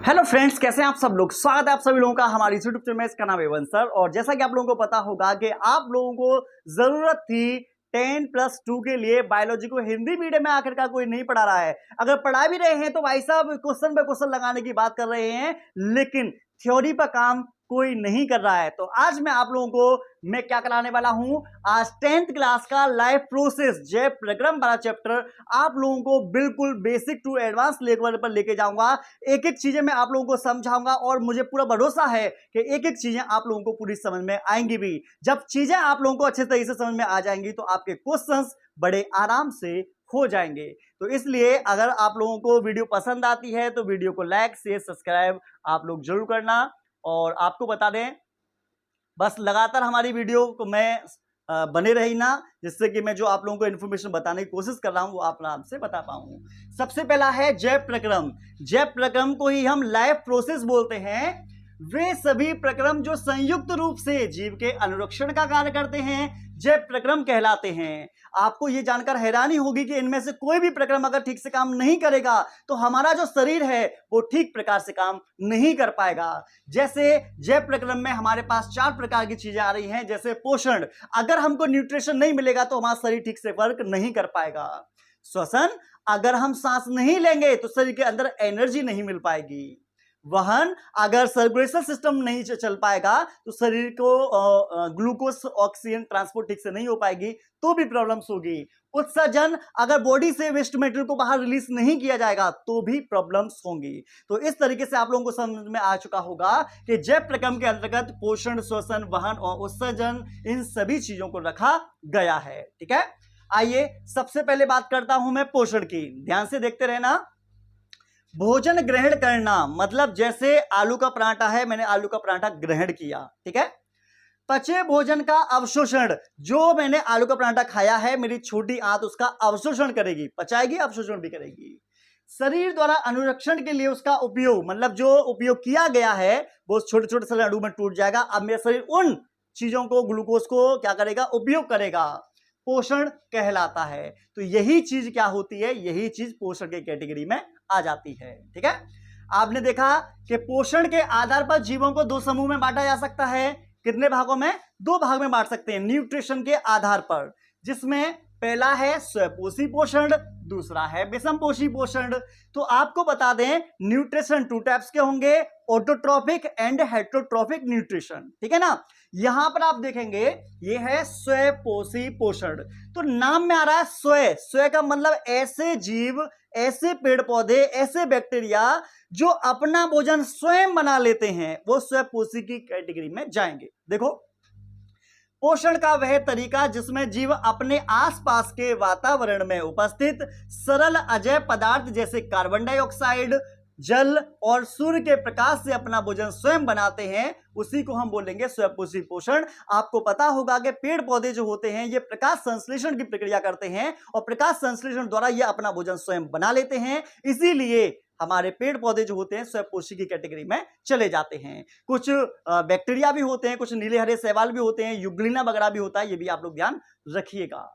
Hello friends, कैसे हैं आप सब लोग। स्वागत है आप सभी लोगों का हमारी यूट्यूब चैनल में। इसका नाम है एवन सर। और जैसा कि आप लोगों को पता होगा कि आप लोगों को जरूरत थी 10+2 के लिए बायोलॉजी को हिंदी मीडियम में आखिरकार कोई नहीं पढ़ा रहा है। अगर पढ़ा भी रहे हैं तो भाई साहब क्वेश्चन पे क्वेश्चन लगाने की बात कर रहे हैं, लेकिन थ्योरी पर काम कोई नहीं कर रहा है। तो आज मैं आप लोगों को मैं क्या कराने वाला हूं, आज 10th क्लास का लाइफ प्रोसेस जय प्रक्रम वाला चैप्टर आप लोगों को बिल्कुल बेसिक टू एडवांस लेवल पर लेके जाऊंगा। एक एक चीजें मैं आप लोगों को समझाऊंगा और मुझे पूरा भरोसा है कि एक एक चीजें आप लोगों को पूरी समझ में आएंगी भी। जब चीजें आप लोगों को अच्छे तरीके से समझ में आ जाएंगी तो आपके क्वेश्चंस बड़े आराम से हो जाएंगे। तो इसलिए अगर आप लोगों को वीडियो पसंद आती है तो वीडियो को लाइक शेयर सब्सक्राइब आप लोग जरूर करना। और आपको बता दें, बस लगातार हमारी वीडियो को मैं बने रही ना, जिससे कि मैं जो आप लोगों को इन्फॉर्मेशन बताने की कोशिश कर रहा हूं वो आप आराम से बता पाऊं। सबसे पहला है जय प्रक्रम। जय प्रक्रम को ही हम लाइफ प्रोसेस बोलते हैं। वे सभी प्रक्रम जो संयुक्त रूप से जीव के अनुरक्षण का कार्य करते हैं जय प्रक्रम कहलाते हैं। आपको यह जानकर हैरानी होगी कि इनमें से कोई भी प्रक्रम अगर ठीक से काम नहीं करेगा तो हमारा जो शरीर है वो ठीक प्रकार से काम नहीं कर पाएगा। जैसे जय प्रक्रम में हमारे पास 4 प्रकार की चीजें आ रही हैं। जैसे पोषण, अगर हमको न्यूट्रिशन नहीं मिलेगा तो हमारा शरीर ठीक से वर्क नहीं कर पाएगा। श्वसन, अगर हम सांस नहीं लेंगे तो शरीर के अंदर एनर्जी नहीं मिल पाएगी। वहन, अगर सर्कुलेशन सिस्टम नहीं चल पाएगा तो शरीर को ग्लूकोज ऑक्सीजन ट्रांसपोर्ट ठीक से नहीं हो पाएगी तो भी प्रॉब्लम्स होगी। उत्सर्जन, अगर बॉडी से वेस्ट मटेरियल को बाहर रिलीज नहीं किया जाएगा तो भी प्रॉब्लम्स होंगी। तो इस तरीके से आप लोगों को समझ में आ चुका होगा कि जय प्रक्रम के अंतर्गत पोषण, श्वसन, वहन और उत्सर्जन इन सभी चीजों को रखा गया है। ठीक है, आइए सबसे पहले बात करता हूं मैं पोषण की। ध्यान से देखते रहना। भोजन ग्रहण करना मतलब जैसे आलू का पराठा है, मैंने आलू का पराठा ग्रहण किया। ठीक है, पचे भोजन का अवशोषण, जो मैंने आलू का पराठा खाया है मेरी छोटी आंत उसका अवशोषण करेगी, पचाएगी, अवशोषण भी करेगी। शरीर द्वारा अनुरक्षण के लिए उसका उपयोग, मतलब जो उपयोग किया गया है वो छोटे छोटे से अणु में टूट जाएगा। अब मेरा शरीर उन चीजों को, ग्लूकोज को क्या करेगा, उपयोग करेगा, पोषण कहलाता है। तो यही चीज क्या होती है, यही चीज पोषण की कैटेगरी में आ जाती है। ठीक है, आपने देखा कि पोषण के आधार पर जीवों को 2 समूह में बांटा जा सकता है। कितने भागों में? 2 भाग में बांट सकते हैं न्यूट्रिशन के आधार पर, जिसमें पहला है स्वपोषी पोषण, दूसरा है विषमपोषी पोषण। तो आपको बता दें न्यूट्रिशन 2 टाइप्स के होंगे, ऑटोट्रॉफिक एंड हेटेरोट्रॉफिक न्यूट्रिशन। ठीक है ना, यहां पर आप देखेंगे ये है स्वपोषी पोषण। तो नाम में आ रहा है स्व, स्व का मतलब ऐसे जीव, ऐसे पेड़ पौधे, ऐसे बैक्टीरिया जो अपना भोजन स्वयं बना लेते हैं, वो स्वपोषी की कैटेगरी में जाएंगे। देखो, पोषण का वह तरीका जिसमें जीव अपने आसपास के वातावरण में उपस्थित सरल अजैव पदार्थ जैसे कार्बन डाइऑक्साइड, जल और सूर्य के प्रकाश से अपना भोजन स्वयं बनाते हैं, उसी को हम बोलेंगे स्वपोषी पोषण। आपको पता होगा कि पेड़ पौधे जो होते हैं ये प्रकाश संश्लेषण की प्रक्रिया करते हैं और प्रकाश संश्लेषण द्वारा ये अपना भोजन स्वयं बना लेते हैं। इसीलिए हमारे पेड़ पौधे जो होते हैं स्वपोषी की कैटेगरी में चले जाते हैं। कुछ बैक्टीरिया भी होते हैं, कुछ नीले हरे शैवाल भी होते हैं, यूग्लिना वगैरह भी होता है, ये भी आप लोग ध्यान रखिएगा।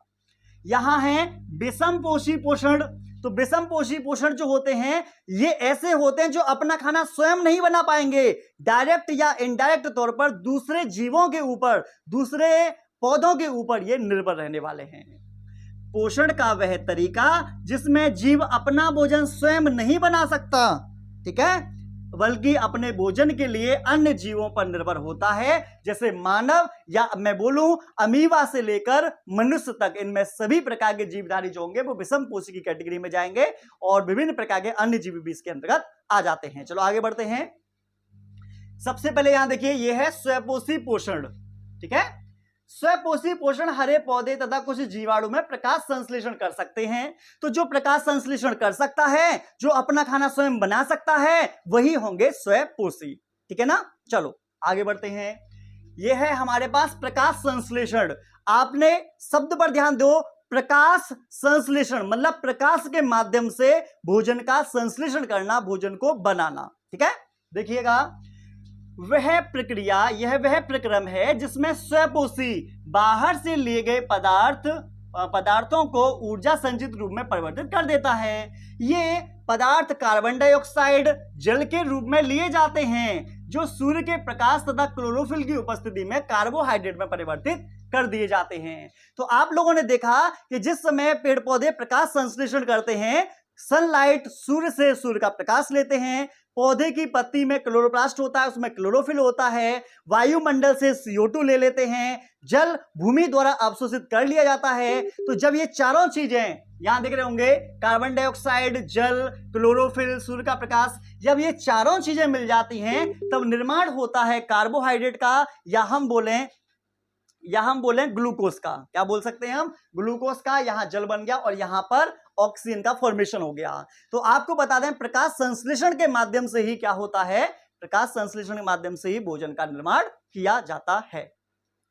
यहां है विषमपोषी पोषण। तो विषमपोषी पोषण जो होते हैं ये ऐसे होते हैं जो अपना खाना स्वयं नहीं बना पाएंगे, डायरेक्ट या इनडायरेक्ट तौर पर दूसरे जीवों के ऊपर, दूसरे पौधों के ऊपर ये निर्भर रहने वाले हैं। पोषण का वह तरीका जिसमें जीव अपना भोजन स्वयं नहीं बना सकता, ठीक है, बल्कि अपने भोजन के लिए अन्य जीवों पर निर्भर होता है, जैसे मानव या मैं बोलूं अमीबा से लेकर मनुष्य तक। इनमें सभी प्रकार के जीवधारी जो होंगे वो विषमपोषी की कैटेगरी में जाएंगे और विभिन्न प्रकार के अन्य जीव भी इसके अंतर्गत आ जाते हैं। चलो आगे बढ़ते हैं। सबसे पहले यहां देखिए ये है स्वपोषी पोषण। ठीक है, स्वपोषी पोषण हरे पौधे तथा कुछ जीवाणु में प्रकाश संश्लेषण कर सकते हैं। तो जो प्रकाश संश्लेषण कर सकता है, जो अपना खाना स्वयं बना सकता है, वही होंगे स्वपोषी। ठीक है ना, चलो आगे बढ़ते हैं। यह है हमारे पास प्रकाश संश्लेषण। आपने शब्द पर ध्यान दो, प्रकाश संश्लेषण मतलब प्रकाश के माध्यम से भोजन का संश्लेषण करना, भोजन को बनाना। ठीक है, देखिएगा, वह प्रक्रिया, यह वह प्रक्रम है जिसमें स्वपोषी बाहर से लिए गए पदार्थ पदार्थों को ऊर्जा संचित रूप में परिवर्तित कर देता है। ये पदार्थ कार्बन डाइऑक्साइड जल के रूप में लिए जाते हैं जो सूर्य के प्रकाश तथा क्लोरोफिल की उपस्थिति में कार्बोहाइड्रेट में परिवर्तित कर दिए जाते हैं। तो आप लोगों ने देखा कि जिस समय पेड़ पौधे प्रकाश संश्लेषण करते हैं, सनलाइट सूर्य से सूर्य का प्रकाश लेते हैं, पौधे की पत्ती में क्लोरोप्लास्ट होता है, उसमें क्लोरोफिल होता है, वायुमंडल से CO2 ले लेते हैं, जल भूमि द्वारा अवशोषित कर लिया जाता है। तो जब ये चारों चीजें यहां देख रहे होंगे, कार्बन डाइऑक्साइड, जल, क्लोरोफिल, सूर्य का प्रकाश, जब ये चारों चीजें मिल जाती हैं तब निर्माण होता है कार्बोहाइड्रेट का, या हम बोलें ग्लूकोज का। क्या बोल सकते हैं हम? ग्लूकोज का। यहां जल बन गया और यहां पर ऑक्सीजन का फॉर्मेशन हो गया। तो आपको बता दें, प्रकाश संश्लेषण के माध्यम से ही क्या होता है? प्रकाश संश्लेषण के माध्यम से ही भोजन का निर्माण किया जाता है।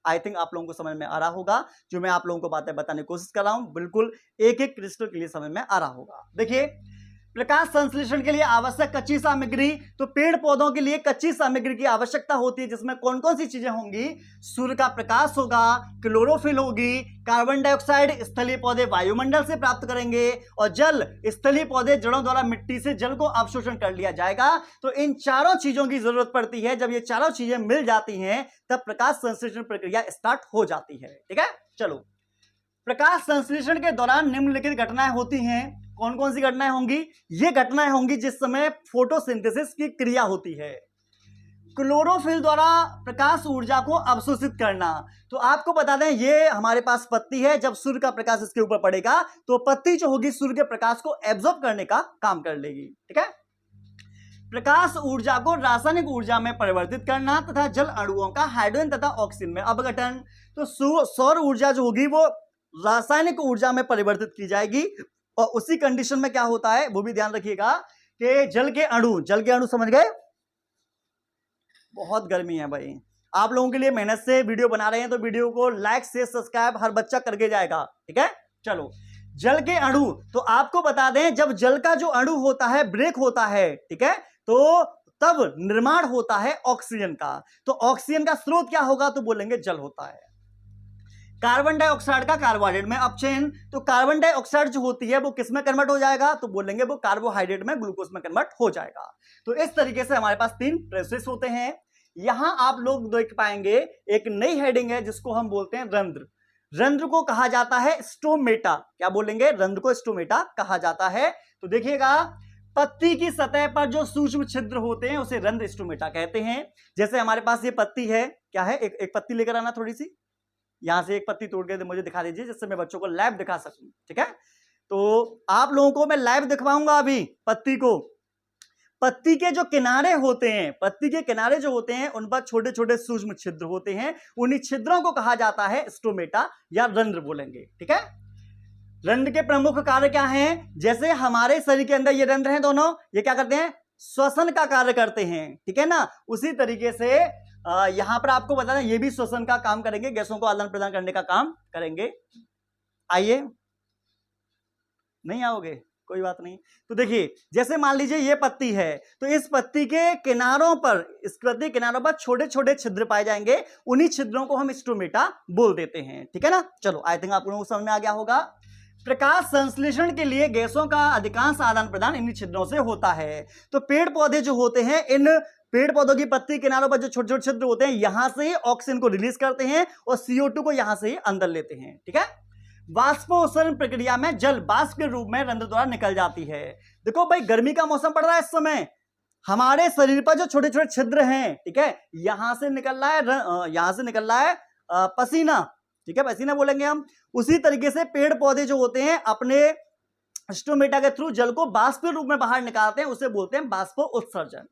आई थिंक आप लोगों को समझ में आ रहा होगा। जो मैं आप लोगों को बातें बताने की कोशिश कर रहा हूं, बिल्कुल एक एक क्रिस्टल के लिए समझ में आ रहा होगा। देखिए, प्रकाश संश्लेषण के लिए आवश्यक कच्ची सामग्री, तो पेड़ पौधों के लिए कच्ची सामग्री की आवश्यकता होती है, जिसमें कौन कौन सी चीजें होंगी? सूर्य का प्रकाश होगा, क्लोरोफिल होगी, कार्बन डाइऑक्साइड स्थलीय पौधे वायुमंडल से प्राप्त करेंगे, और जल स्थलीय पौधे जड़ों द्वारा मिट्टी से जल को अवशोषण कर लिया जाएगा। तो इन चारों चीजों की जरूरत पड़ती है। जब ये चारों चीजें मिल जाती हैं तब प्रकाश संश्लेषण प्रक्रिया स्टार्ट हो जाती है। ठीक है, चलो। प्रकाश संश्लेषण के दौरान निम्नलिखित घटनाएं होती हैं। कौन कौन सी घटनाएं होंगी? ये घटनाएं होंगी जिस समय फोटोसिंथेसिस की क्रिया होती है। क्लोरोफिल द्वारा प्रकाश ऊर्जा को अवशोषित करना। तो आपको बता दें, ये हमारे पास पत्ती है, जब सूर्य का प्रकाश इसके ऊपर पड़ेगा तो पत्ती जो होगी सूर्य के प्रकाश को एब्जॉर्ब करने का काम कर लेगी। ठीक है। प्रकाश ऊर्जा को रासायनिक ऊर्जा में परिवर्तित करना तथा जल अणुओं का हाइड्रोजन तथा ऑक्सीजन में अपघटन। तो सौर ऊर्जा जो होगी वो रासायनिक ऊर्जा में परिवर्तित की जाएगी, और उसी कंडीशन में क्या होता है वो भी ध्यान रखिएगा कि जल के अणु समझ गए? बहुत गर्मी है भाई, आप लोगों के लिए मेहनत से वीडियो बना रहे हैं, तो वीडियो को लाइक से सब्सक्राइब हर बच्चा करके जाएगा। ठीक है, चलो। जल के अणु, तो आपको बता दें, जब जल का जो अणु होता है ब्रेक होता है, ठीक है, तो तब निर्माण होता है ऑक्सीजन का। तो ऑक्सीजन का स्रोत क्या होगा? तो बोलेंगे जल होता है। कार्बन डाइऑक्साइड का कार्बोहाइड्रेट में अपचयन, तो कार्बन डाइऑक्साइड जो होती है वो किस में कन्वर्ट हो जाएगा? तो बोलेंगे वो कार्बोहाइड्रेट में, ग्लूकोज में कन्वर्ट हो जाएगा। तो इस तरीके से हमारे पास 3 प्रोसेस होते हैं। यहां आप लोग देख पाएंगे एक नई हेडिंग है जिसको हम बोलते हैं रंध्र। रंध्र को कहा जाता है स्टोमेटा। क्या बोलेंगे? रंध्र को स्टोमेटा कहा जाता है। तो देखिएगा, पत्ती की सतह पर जो सूक्ष्म छिद्र होते हैं उसे रंध्र स्टोमेटा कहते हैं। जैसे हमारे पास ये पत्ती है, क्या है? एक पत्ती लेकर आना, थोड़ी सी यहां से एक पत्ती तोड़ के मुझे दिखा दीजिए, जिससे मैं बच्चों को लाइव दिखा सकूं। ठीक है, तो आप लोगों को मैं लाइव दिखवाऊंगा अभी पत्ती को। पत्ती के जो किनारे होते हैं, पत्ती के किनारे जो होते हैं उन पर छोटे छोटे सूक्ष्म छिद्र होते हैं। उन्हीं छिद्रों को कहा जाता है स्टोमेटा या रंध्र बोलेंगे। ठीक है, रंध्र के प्रमुख कार्य क्या हैं? जैसे हमारे शरीर के अंदर ये रंध्र हैं दोनों, ये क्या करते हैं? श्वसन का कार्य करते हैं। ठीक है ना, उसी तरीके से यहां पर आपको बताना, ये भी श्वसन का काम करेंगे, गैसों को आदान प्रदान करने का काम करेंगे। आइए, नहीं आओगे? कोई बात नहीं। तो देखिए, जैसे मान लीजिए ये पत्ती है, तो इस पत्ती के किनारों पर छोटे छोटे छिद्र पाए जाएंगे। उन्हीं छिद्रों को हम स्टोमेटा बोल देते हैं। ठीक है ना, चलो। आई थिंक आप लोगों को समझ में आ गया होगा। प्रकाश संश्लेषण के लिए गैसों का अधिकांश आदान प्रदान इन्हीं छिद्रों से होता है। तो पेड़ पौधे जो होते हैं, इन पेड़ पौधों की पत्ती किनारों पर जो छोटे छोटे छिद्र होते हैं, यहां से ही ऑक्सीजन को रिलीज करते हैं और CO2 को यहां से ही अंदर लेते हैं। ठीक है, वाष्पोत्सर्जन प्रक्रिया में जल वाष्प के रूप में रंध्र द्वारा निकल जाती है। देखो भाई, गर्मी का मौसम पड़ रहा है इस समय, हमारे शरीर पर जो छोटे छोटे छिद्र हैं, ठीक है, यहां से निकल रहा है पसीना। ठीक है, पसीना बोलेंगे हम। उसी तरीके से पेड़ पौधे जो होते हैं अपने स्टोमेटा के थ्रू जल को वाष्प के रूप में बाहर निकालते हैं, उसे बोलते हैं वाष्पोत्सर्जन।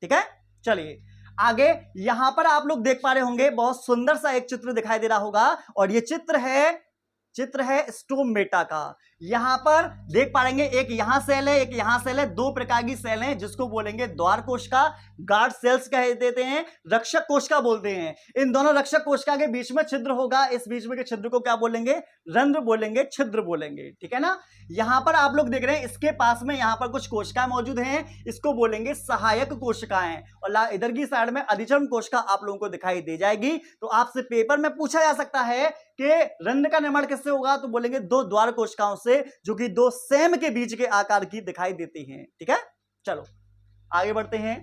ठीक है, चलिए आगे। यहां पर आप लोग देख पा रहे होंगे, बहुत सुंदर सा एक चित्र दिखाई दे रहा होगा, और ये चित्र है स्टोमेटा का। यहां पर देख पाएंगे एक यहां सेल है, एक यहां सेल है, दो प्रकार की सेल हैं जिसको बोलेंगे द्वार कोशिका, गार्ड सेल्स कह देते हैं, रक्षक कोशिका बोलते हैं। इन दोनों रक्षक कोशिका के बीच में छिद्र होगा, इस बीच में के छिद्र को क्या बोलेंगे? रंध्र बोलेंगे, छिद्र बोलेंगे, ठीक है ना। यहां पर आप लोग देख रहे हैं इसके पास में यहां पर कुछ कोशिकाएं मौजूद हैं, इसको बोलेंगे सहायक कोशिकाएं, और इधर की साइड में अधिचरण कोशिका आप लोगों को दिखाई दे जाएगी। तो आपसे पेपर में पूछा जा सकता है कि रंध्र का निर्माण किससे होगा, तो बोलेंगे दो द्वार कोशिकाओं से, जो कि दो सेम के बीच के आकार की दिखाई देती हैं, ठीक है। चलो आगे बढ़ते हैं।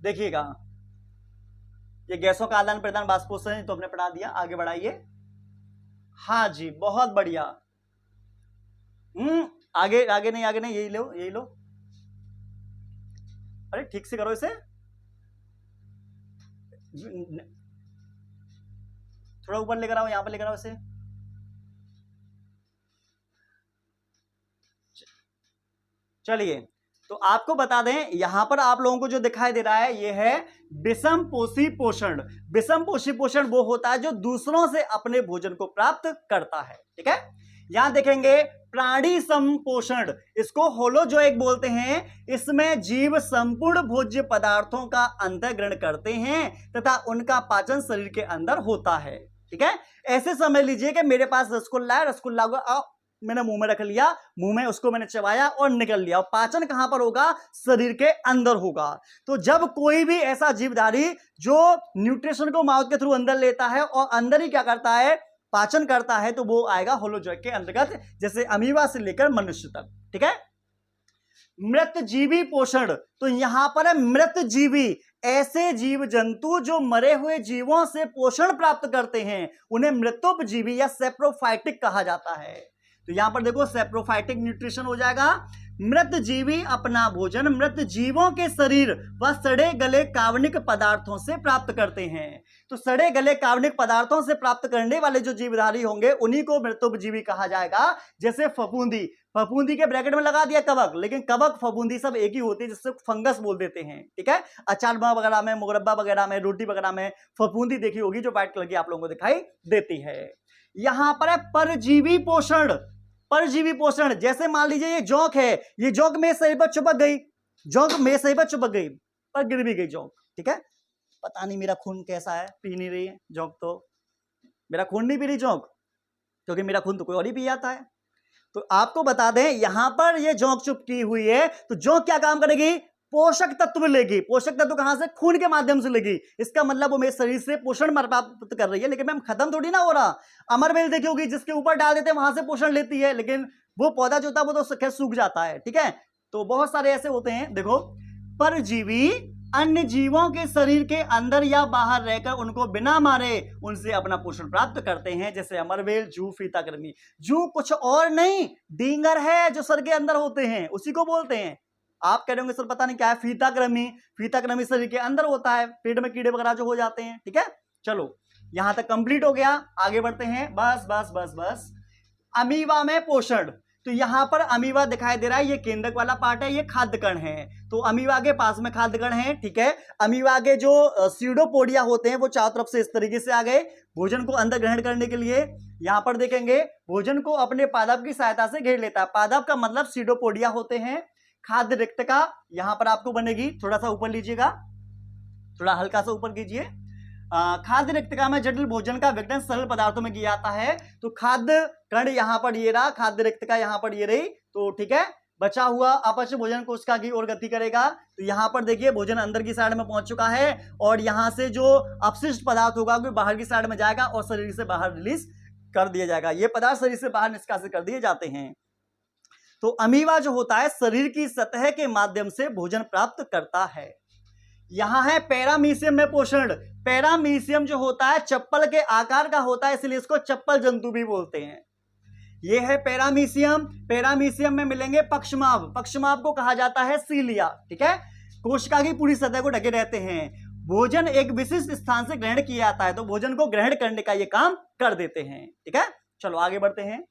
देखिएगा ये गैसों का आदान प्रदान वाष्पोत्सर्जन तो हमने पढ़ा दिया, आगे बढ़ाइए। हाँ जी बहुत बढ़िया। आगे आगे नहीं, आगे नहीं, यही लो यही लो। अरे ठीक से करो इसे, थोड़ा ऊपर लेकर आओ, यहां पर लेकर आओ इसे। चलिए तो आपको बता दें यहां पर आप लोगों को जो दिखाई दे रहा है ये है विषम पोषी पोषण। विषम पोषी पोषण वो होता है जो दूसरों से अपने भोजन को प्राप्त करता है, ठीक है। यहां देखेंगे प्राणी संपोषण, इसको होलोजोइक बोलते हैं। इसमें जीव संपूर्ण भोज्य पदार्थों का अंतःग्रहण करते हैं तथा उनका पाचन शरीर के अंदर होता है, ठीक है। ऐसे समझ लीजिए कि मेरे पास रसगुल्ला है, रसगुल्ला को मैंने मुंह में रख लिया, मुंह में उसको मैंने चबाया और निकल लिया, और पाचन कहां पर होगा? शरीर के अंदर होगा। तो जब कोई भी ऐसा जीवधारी जो न्यूट्रिशन को माउथ के थ्रू अंदर लेता है और अंदर ही क्या करता है? पाचन करता है, तो वो आएगा होलोजोइक के अंतर्गत, जैसे अमीबा से लेकर मनुष्य तक, ठीक है। मृतजीवी पोषण, तो यहां पर है मृतजीवी, ऐसे जीव जंतु जो मरे हुए जीवों से पोषण प्राप्त करते हैं उन्हें मृतोपजीवी या सेप्रोफाइटिक कहा जाता है। तो यहां पर देखो सेप्रोफाइटिक न्यूट्रिशन हो जाएगा। मृत जीवी अपना भोजन मृत जीवों के शरीर व सड़े गले कार्बनिक पदार्थों से प्राप्त करते हैं। तो सड़े गले कार्बनिक पदार्थों से प्राप्त करने वाले जो जीवधारी होंगे उन्हीं को मृतोपजीवी कहा जाएगा। जैसे फफूंदी, फफूंदी के ब्रैकेट में लगा दिया कवक, लेकिन कवक फफूंदी सब एक ही होती है, जिससे फंगस बोल देते हैं, ठीक है। अचार वगैरह में, मुरब्बा वगैरह में, रोटी वगैरह में फफूंदी देखी होगी जो व्हाइट कलर की आप लोगों को दिखाई देती है। यहां पर है परजीवी पोषण। परजीवी पोषण, जैसे मान लीजिए ये जोंक है, ये जोंक में शरीर पर चिपक गई, जोंक में शरीर पर चिपक गई, पर गिर भी गई जोंक, ठीक है। पता नहीं मेरा खून कैसा है, पी नहीं रही है जोंक, तो मेरा खून नहीं पी रही जोंक, क्योंकि मेरा खून तो कोई और ही पी जाता है। तो आपको बता दें यहां पर ये जोंक चिपकी हुई है, तो जोंक क्या काम करेगी? पोषक तत्व लेगी। पोषक तत्व कहां से? खून के माध्यम से लेगी। इसका मतलब वो मेरे शरीर से पोषण प्राप्त कर रही है, लेकिन मैम खत्म थोड़ी ना हो रहा। अमरबेल देखी होगी, जिसके ऊपर डाल देते हैं वहां से पोषण लेती है, लेकिन वो पौधा जो होता है वो तो सूख जाता है, ठीक है। तो बहुत सारे ऐसे होते हैं। देखो, परजीवी अन्य जीवों के शरीर के अंदर या बाहर रहकर उनको बिना मारे उनसे अपना पोषण प्राप्त करते हैं, जैसे अमरबेल, जू, फीताकृमि। जू कुछ और नहीं, डींगर है जो सर के अंदर होते हैं, उसी को बोलते हैं। आप कह रहे होंगे सर पता नहीं क्या है, फीताकृमि। फीताकृमि शरीर के अंदर होता है, पेट में कीड़े वगैरह जो हो जाते हैं, ठीक है। चलो यहां तक कंप्लीट हो गया, आगे बढ़ते हैं। बस बस बस बस। अमीबा में पोषण, तो यहां पर अमीबा दिखाई दे रहा है, ये केंद्रक वाला पार्ट है, ये खाद्य कण है। तो अमीबा के पास में खाद्य कण है, ठीक है। अमीबा के जो सीडोपोडिया होते हैं वो चारों तरफ से इस तरीके से आ गए भोजन को अंदर ग्रहण करने के लिए। यहां पर देखेंगे भोजन को अपने पादप की सहायता से घेर लेता है। पादप का मतलब सीडोपोडिया होते हैं। खाद्य रिक्तका यहां पर आपको बनेगी, थोड़ा सा ऊपर लीजिएगा, थोड़ा हल्का सा ऊपर कीजिए। खाद्य रिक्तका में जटिल भोजन का विघटन सरल पदार्थों में किया जाता है। तो खाद्य कण यहां पर ये रहा, खाद्य रिक्तका यहां पर ये रही, तो ठीक है। बचा हुआ अपच भोजन कोशिका की ओर गति करेगा। तो यहां पर देखिए भोजन अंदर की साइड में पहुंच चुका है, और यहां से जो अपशिष्ट पदार्थ होगा वो बाहर की साइड में जाएगा और शरीर से बाहर रिलीज कर दिया जाएगा। ये पदार्थ शरीर से बाहर निष्कासित कर दिए जाते हैं। तो अमीबा जो होता है शरीर की सतह के माध्यम से भोजन प्राप्त करता है। यहां है पैरामीशियम में पोषण। पैरामीशियम जो होता है चप्पल के आकार का होता है, इसलिए इसको चप्पल जंतु भी बोलते हैं। यह है पैरामीशियम। पैरामीशियम में मिलेंगे पक्षमाभ। पक्षमाभ को कहा जाता है सीलिया, ठीक है। कोशिका की पूरी सतह को ढके रहते हैं। भोजन एक विशिष्ट स्थान से ग्रहण किया जाता है, तो भोजन को ग्रहण करने का यह काम कर देते हैं, ठीक है। चलो आगे बढ़ते हैं,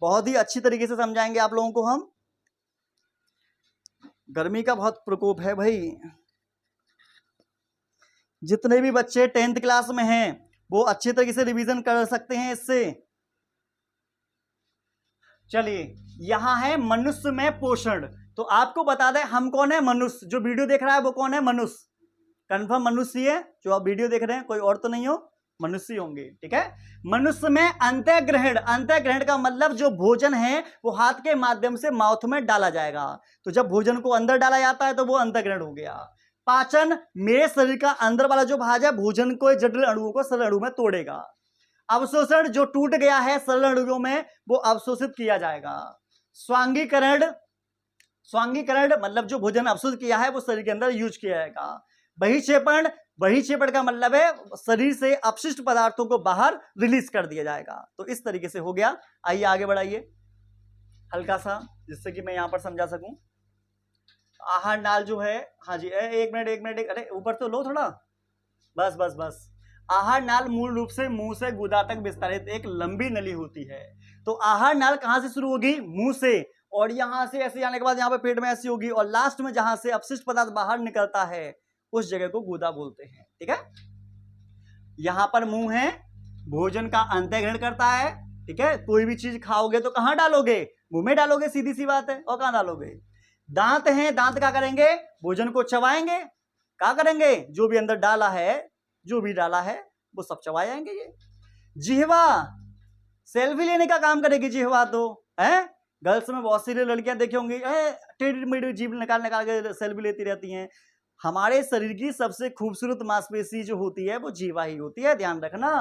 बहुत ही अच्छी तरीके से समझाएंगे आप लोगों को हम। गर्मी का बहुत प्रकोप है भाई। जितने भी बच्चे 10th क्लास में हैं वो अच्छे तरीके से रिवीजन कर सकते हैं इससे। चलिए यहां है मनुष्य में पोषण। तो आपको बता दें हम कौन है, मनुष्य। जो वीडियो देख रहा है वो कौन है, मनुष्य। कंफर्म मनुष्य है जो आप वीडियो देख रहे हैं, कोई और तो नहीं हो, मनुष्य होंगे, ठीक है। मनुष्य में अंतःग्रहण, अंतःग्रहण का मतलब जो भोजन है वो हाथ के माध्यम से माउथ में डाला जाएगा। तो जब भोजन को अंदर डाला जाता है तो वो अंतःग्रहण हो गया। पाचन, मेरे शरीर का अंदर वाला जो भाग है भोजन को जटिल अणुओं को सरल अणु में तोड़ेगा। अवशोषण, जो टूट गया है सरल अणुओं में वो अवशोषित किया जाएगा। स्वांगीकरण, स्वांगीकरण मतलब जो भोजन अवशोषित किया है वो शरीर के अंदर यूज किया जाएगा। बहिक्षेपण, बहिक्षेपण का मतलब है शरीर से अपशिष्ट पदार्थों को बाहर रिलीज कर दिया जाएगा। तो इस तरीके से हो गया। आइए आगे बढ़ाइए हल्का सा, जिससे कि मैं यहां पर समझा सकूं। आहार नाल जो है, हाँ जी, एक मिनट, अरे ऊपर तो लो थोड़ा, बस बस बस। आहार नाल मूल रूप से मुंह से गुदा तक विस्तारित एक लंबी नली होती है। तो आहार नाल कहां से शुरू होगी, मुंह से, और यहां से ऐसे जाने के बाद यहां पे पेट में ऐसी होगी, और लास्ट में जहां से अपशिष्ट पदार्थ बाहर निकलता है उस जगह को गुदा बोलते हैं, ठीक है। यहां पर मुंह है, भोजन का अंतःग्रहण करता है, ठीक है। कोई भी चीज खाओगे तो कहां डालोगे, मुंह में डालोगे, सीधी सी बात है, और कहां डालोगे। दांत हैं, दांत क्या करेंगे, भोजन को चबाएंगे। क्या करेंगे, जो भी अंदर डाला है, जो भी डाला है वो सब चबाए जाएंगे। ये जिह्वा सेल्फी लेने का काम करेगी, जिह्वा तो है। गर्ल्स में बहुत सी लड़कियां देखी होंगी, टेढ़ी मेढ़ी जीभ निकाल निकाल के सेल्फी लेती रहती हैं। हमारे शरीर की सबसे खूबसूरत मांसपेशी जो होती है वो जिह्वा ही होती है, ध्यान रखना।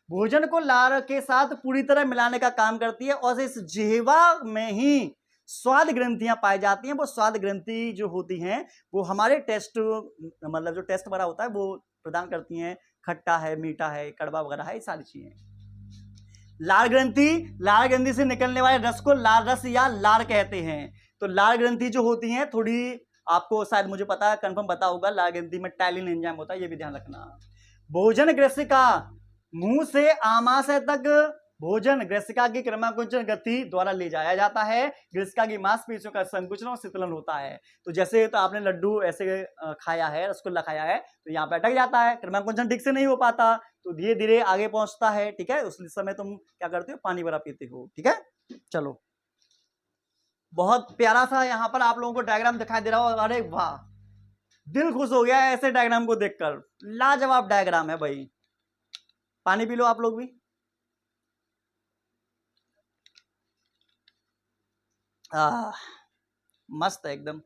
भोजन को लार के साथ पूरी तरह मिलाने का काम करती है, और इस जिह्वा में ही स्वाद ग्रंथियां पाई जाती हैं। वो स्वाद ग्रंथि जो होती हैं वो हमारे टेस्ट, मतलब जो टेस्ट वगैरह होता है वो प्रदान करती हैं। खट्टा है, मीठा है, कड़वा वगैरह है, ये सारी चीजें। लार ग्रंथि, लार ग्रंथि से निकलने वाले रस को लार रस या लार कहते हैं। तो लार ग्रंथि जो होती हैं, थोड़ी आपको शायद, मुझे पता है, कंफर्म पता होगा, लार ग्रंथि में टैलिन एंजाइम होता है, ये भी ध्यान रखना। भोजन ग्रसिका, मुंह से आमाशय तक भोजन ग्रसिका की क्रमाकुंचन गति द्वारा ले जाया जाता है। ग्रसिका की मांसपेशियों का संकुचन और शीतलन होता है। तो जैसे तो आपने लड्डू ऐसे खाया है, रसगुल्ला खाया है, तो यहाँ पे अटक जाता है, क्रमाकुंचन ठीक से नहीं हो पाता, तो धीरे धीरे आगे पहुंचता है, ठीक है। उस समय तुम क्या करते हो, पानी भरा पीते हो, ठीक है। चलो, बहुत प्यारा सा यहाँ पर आप लोगों को डायग्राम दिखाई दे रहा हो। अरे वाह, दिल खुश हो गया ऐसे डायग्राम को देखकर, लाजवाब डायग्राम है भाई। पानी पी लो आप लोग भी। मस्त है एकदम।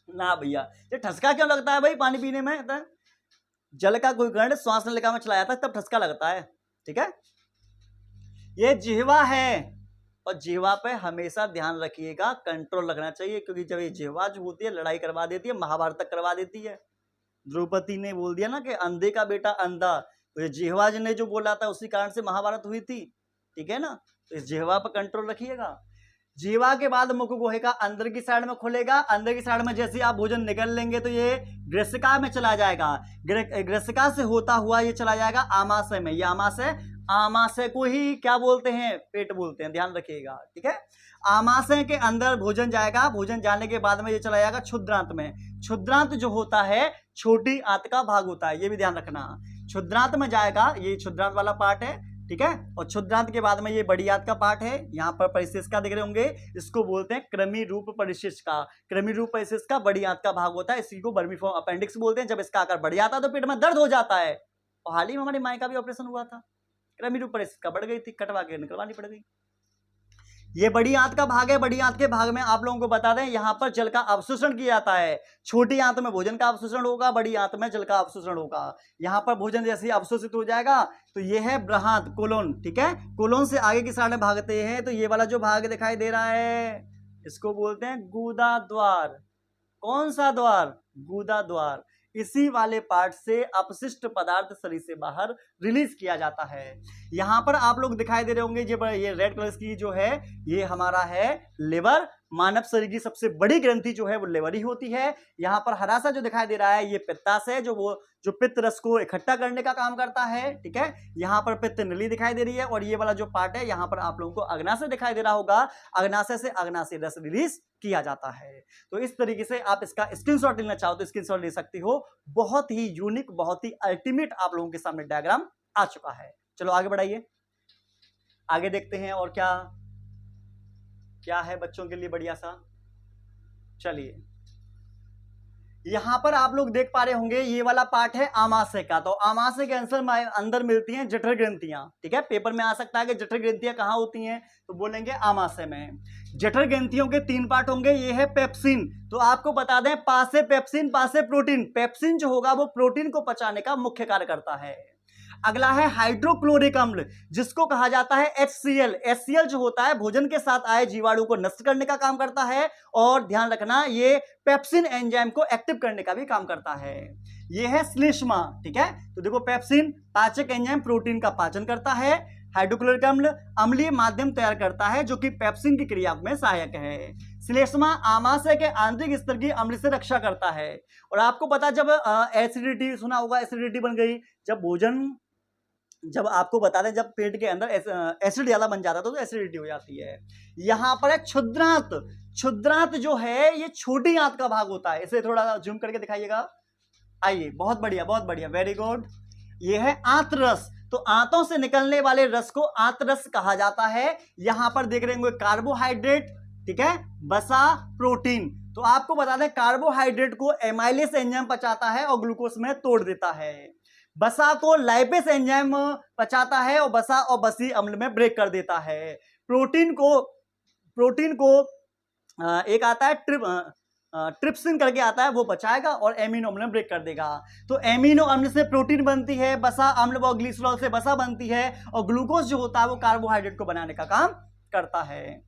ना भैया, ये ठसका क्यों लगता है भाई पानी पीने में, जल का कोई कण श्वास नलिका में चला जाता है तब ठसका लगता है, ठीक है। ये जिह्वा है, और जिह्वा पे हमेशा ध्यान रखिएगा, कंट्रोल रखना चाहिए, क्योंकि जब ये जिह्वा जो होती है लड़ाई करवा देती है, महाभारत तक करवा देती है। द्रौपदी ने बोल दिया ना कि अंधे का बेटा अंधा, तो ये जिह्वा ने जो बोला था उसी कारण से महाभारत हुई थी, ठीक है ना। तो इस जिह्वा पर कंट्रोल रखिएगा। जिह्वा के बाद मुख गुहिका अंदर की साइड में खुलेगा। अंदर की साइड में जैसे आप भोजन निकल लेंगे तो ये ग्रसिका में चला जाएगा। ग्रसिका से होता हुआ ये चला जाएगा आमाशय में। ये आमाशय, आमाशय को ही क्या बोलते हैं, पेट बोलते हैं, ध्यान रखिएगा, ठीक है। आमाशय के अंदर भोजन जाएगा। भोजन जाने के बाद में ये चला जाएगा क्षुद्रांत में। क्षुद्रांत जो होता है छोटी आंत का भाग होता है, ये भी ध्यान रखना। क्षुद्रांत में जाएगा, ये क्षुद्रांत वाला पार्ट है, ठीक है। और क्षुद्रांत के बाद में ये बड़ी आंत का पार्ट है, यहाँ पर परिशिष्का दिख रहे होंगे, इसको बोलते हैं कृमि रूप परिशिष्का। कृमि रूप परिशिष्का बड़ी आंत का भाग होता है, इसी को वर्मीफॉर्म अपेंडिक्स बोलते हैं। जब इसका आकार बढ़ जाता है तो पेट में दर्द हो जाता है, और हाल ही में हमारी माई का भी ऑपरेशन हुआ था, कृमि रूप परिशिष्का बढ़ गई थी, कटवा के निकलवानी पड़ गई। ये बड़ी आंत का भाग है। बड़ी आंत के भाग में आप लोगों को बता दें, यहां पर जल का अवशोषण किया जाता है। छोटी आंत में भोजन का अवशोषण होगा, बड़ी आंत में जल का अवशोषण होगा। यहां पर भोजन जैसे ही अवशोषित हो जाएगा तो ये है बृहत कोलोन, ठीक है। कोलोन से आगे की साइड में भागते हैं, तो ये वाला जो भाग दिखाई दे रहा है इसको बोलते हैं गुदा द्वार। कौन सा द्वार, गुदा द्वार। इसी वाले पार्ट से अपशिष्ट पदार्थ शरीर से बाहर रिलीज किया जाता है। यहां पर आप लोग दिखाई दे रहे होंगे, ये रेड कलर की जो है ये हमारा है लिवर। मानव शरीर की सबसे बड़ी ग्रंथि जो है वो लिवर ही होती है। यहाँ पर हरा सा जो दिखाई दे रहा है ये पित्ताशय है, जो पित्त रस को इकट्ठा करने का काम करता है, ठीक है। यहाँ पर पित्त नली दिखाई दे रही है, और ये वाला जो पार्ट है यहाँ पर आप लोगों को अग्नाशय दिखाई दे रहा होगा। अग्नाशय से अग्नाशय रस रिलीज किया जाता है। तो इस तरीके से आप इसका स्क्रीनशॉट लेना चाहो तो स्क्रीनशॉट ले सकती हो। बहुत ही यूनिक, बहुत ही अल्टीमेट आप लोगों के सामने डायग्राम आ चुका है। चलो आगे बढ़ाइए। आगे देखते हैं और क्या क्या है बच्चों के लिए बढ़िया सा। चलिए यहां पर आप लोग देख पा रहे होंगे ये वाला पार्ट है आमाशय का। तो आमाशय के आंसर में अंदर मिलती हैं जठर ग्रंथियां। ठीक है, पेपर में आ सकता है कि जठर ग्रंथियां कहां होती हैं, तो बोलेंगे आमाशय में। जठर ग्रंथियों के 3 पार्ट होंगे। ये है पेप्सिन, तो आपको बता दें पासे पेप्सिन पासे प्रोटीन। पेप्सिन जो होगा वो प्रोटीन को पचाने का मुख्य कार्य करता है। अगला है हाइड्रोक्लोरिक अम्ल, जिसको कहा जाता है HCl। HCl जो होता है भोजन के साथ आए जीवाणु को नष्ट करने का काम करता है, और ध्यान रखना ये पेप्सिन एंजाइम को एक्टिव करने का भी काम करता है। ये है श्लेष्मा। ठीक है, तो देखो पेप्सिन पाचक एंजाइम प्रोटीन का पाचन करता है। हाइड्रोक्लोरिक अम्ल अम्लीय माध्यम तैयार करता है जो कि पेप्सिन की क्रिया में सहायक है। श्लेष्मा आमाशय के आंतरिक स्तर की अम्ल से रक्षा करता है। और आपको पता जब एसिडिटी सुना होगा, एसिडिटी बन गई जब भोजन, जब आपको बता दें जब पेट के अंदर एसिड ज्यादा बन जाता है तो एसिडिटी हो जाती है। यहां पर है क्षुद्रांत। क्षुद्रांत जो है ये छोटी आंत का भाग होता है। इसे थोड़ा जूम करके दिखाइएगा। आइए, बहुत बढ़िया, वेरी गुड। ये है आंतरस। तो आंतों से निकलने वाले रस को आंतरस कहा जाता है। यहां पर देख रहे होंगे कार्बोहाइड्रेट, ठीक है, वसा, प्रोटीन। तो आपको बता दें कार्बोहाइड्रेट को एमाइलेस एंजाइम पचाता है और ग्लूकोज में तोड़ देता है। वसा को लाइपेस एंजाइम पचाता है और वसा और बसी अम्ल में ब्रेक कर देता है। प्रोटीन को एक आता है ट्रिप्सिन करके आता है, वो बचाएगा और एमिनो अम्ल में ब्रेक कर देगा। तो एमिनो अम्ल से प्रोटीन बनती है, वसा अम्ल व ग्लिसरॉल से वसा बनती है, और ग्लूकोज जो होता है वो कार्बोहाइड्रेट को बनाने का काम करता है।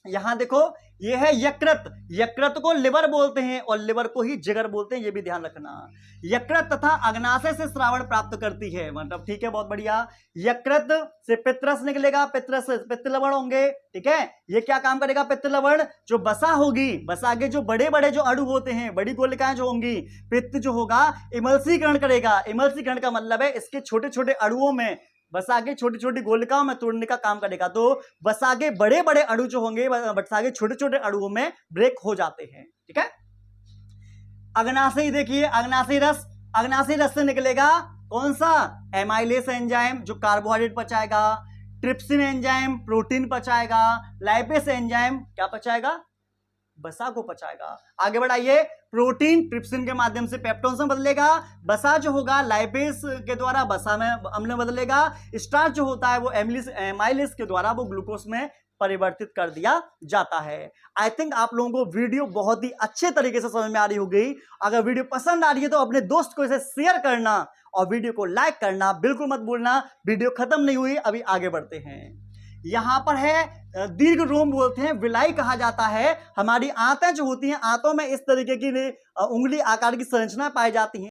यहां देखो ये है यकृत। यकृत को लिवर बोलते हैं और लिवर को ही जिगर बोलते हैं, ये भी ध्यान रखना। यकृत तथा अग्नाशय से श्रावण प्राप्त करती है, मतलब ठीक है, बहुत बढ़िया। यकृत से पित्तरस निकलेगा, पित्तरस से पित्त लवण होंगे। ठीक है, ये क्या काम करेगा पित्त लवण, जो वसा होगी, वसा के जो बड़े बड़े जो अणु होते हैं, बड़ी गोलिकाएं जो होंगी, पित्त जो होगा इमल्सीकरण करेगा। इमल्सीकरण का मतलब है इसके छोटे छोटे अणुओं में, वसा के छोटी छोटी गोलिकाओं में तोड़ने का काम करेगा। तो वसा के बड़े बड़े अणु जो होंगे वसा के छोटे छोटे अणुओं में ब्रेक हो जाते हैं। ठीक है, अग्नाशय देखिए, अग्नाशय रस। अग्नाशय रस से निकलेगा कौन सा, एमाइलेस एंजाइम जो कार्बोहाइड्रेट पचाएगा, ट्रिप्सिन एंजाइम प्रोटीन पचाएगा, लाइपेस एंजाइम क्या पचाएगा, वसा को पचाएगा। आगे बढ़ाइए, प्रोटीन ट्रिप्सिन के माध्यम से पेप्टोन्स में बदलेगा, वसा जो होगा लाइपेस के द्वारा वसा में अम्ल में बदलेगा, स्टार्च जो होता है वो एमाइलेस के द्वारा वो ग्लूकोज में परिवर्तित कर दिया जाता है। आई थिंक आप लोगों को वीडियो बहुत ही अच्छे तरीके से समझ में आ रही होगी। अगर वीडियो पसंद आ रही है तो अपने दोस्त को इसे शेयर करना और वीडियो को लाइक करना बिल्कुल मत भूलना। वीडियो खत्म नहीं हुई, अभी आगे बढ़ते हैं। यहां पर है दीर्घ रोम बोलते हैं, विलाई कहा जाता है। हमारी आंतें जो होती हैं, आंतों में इस तरीके की उंगली आकार की संरचना पाई जाती है।